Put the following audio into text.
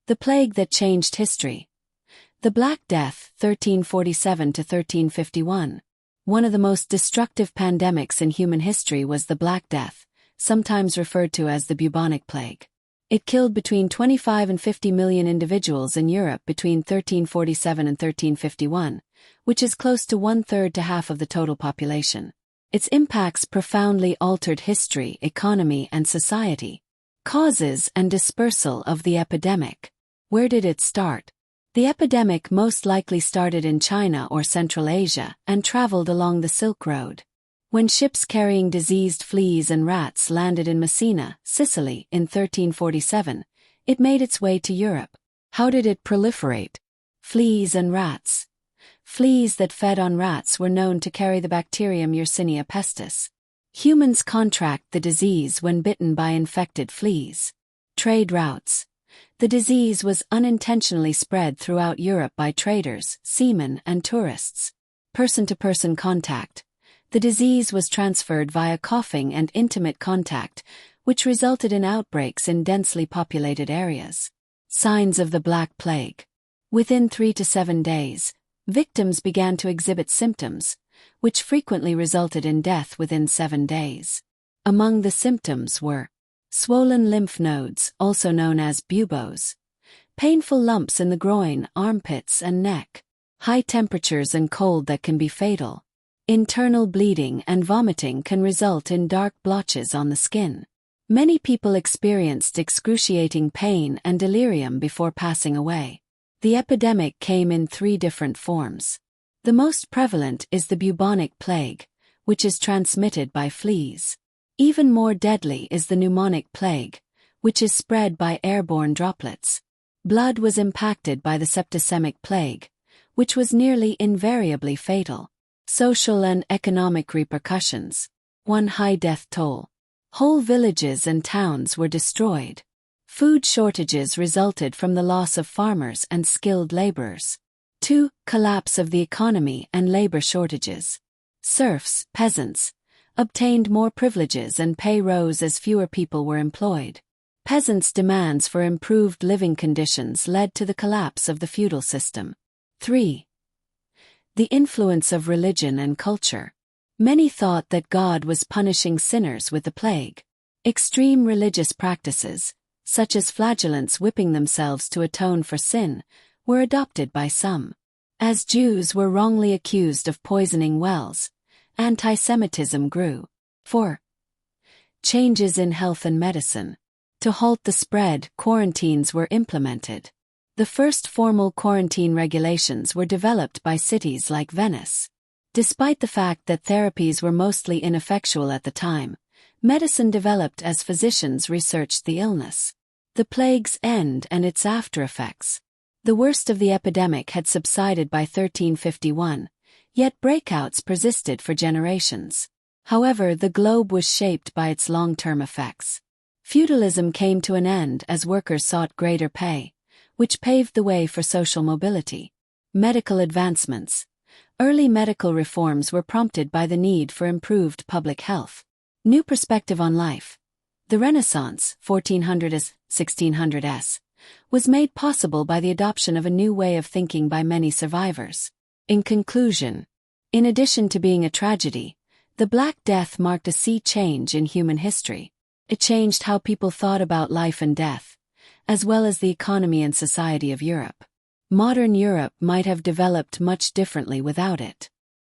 The plague that changed history. The Black Death, 1347 to 1351. One of the most destructive pandemics in human history was the Black Death, sometimes referred to as the bubonic plague. It killed between 25 and 50 million individuals in Europe between 1347 and 1351, which is close to one-third to half of the total population. Its impacts profoundly altered history, economy, and society. Causes and dispersal of the epidemic. Where did it start? The epidemic most likely started in China or Central Asia and traveled along the Silk Road. When ships carrying diseased fleas and rats landed in Messina, Sicily, in 1347, it made its way to Europe. How did it proliferate? Fleas and rats. Fleas that fed on rats were known to carry the bacterium Yersinia pestis. Humans contract the disease when bitten by infected fleas. Trade routes. The disease was unintentionally spread throughout Europe by traders, seamen, and tourists. Person-to-person contact. The disease was transferred via coughing and intimate contact, which resulted in outbreaks in densely populated areas. Signs of the Black Plague. Within 3 to 7 days, victims began to exhibit symptoms, which frequently resulted in death within 7 days. Among the symptoms were swollen lymph nodes, also known as buboes, painful lumps in the groin, armpits, and neck, high temperatures and cold that can be fatal. Internal bleeding and vomiting can result in dark blotches on the skin. Many people experienced excruciating pain and delirium before passing away. The epidemic came in 3 different forms. The most prevalent is the bubonic plague, which is transmitted by fleas. Even more deadly is the pneumonic plague, which is spread by airborne droplets. Blood was impacted by the septicemic plague, which was nearly invariably fatal. Social and economic repercussions. 1 high death toll. Whole villages and towns were destroyed. Food shortages resulted from the loss of farmers and skilled laborers. 2 collapse of the economy and labor shortages. Serfs, peasants, obtained more privileges and pay rose as fewer people were employed. Peasants' demands for improved living conditions led to the collapse of the feudal system. 3. The influence of religion and culture. Many thought that God was punishing sinners with the plague. Extreme religious practices, such as flagellants whipping themselves to atone for sin, were adopted by some. As Jews were wrongly accused of poisoning wells, anti-Semitism grew. 4. Changes in health and medicine. To halt the spread, quarantines were implemented. The first formal quarantine regulations were developed by cities like Venice. Despite the fact that therapies were mostly ineffectual at the time, medicine developed as physicians researched the illness. The plague's end and its aftereffects. The worst of the epidemic had subsided by 1351, yet breakouts persisted for generations. However, the globe was shaped by its long-term effects. Feudalism came to an end as workers sought greater pay, which paved the way for social mobility. Medical advancements. Early medical reforms were prompted by the need for improved public health. New perspective on life. The Renaissance, 1400s, 1600s, was made possible by the adoption of a new way of thinking by many survivors. In conclusion, in addition to being a tragedy, the Black Death marked a sea change in human history. It changed how people thought about life and death, as well as the economy and society of Europe. Modern Europe might have developed much differently without it.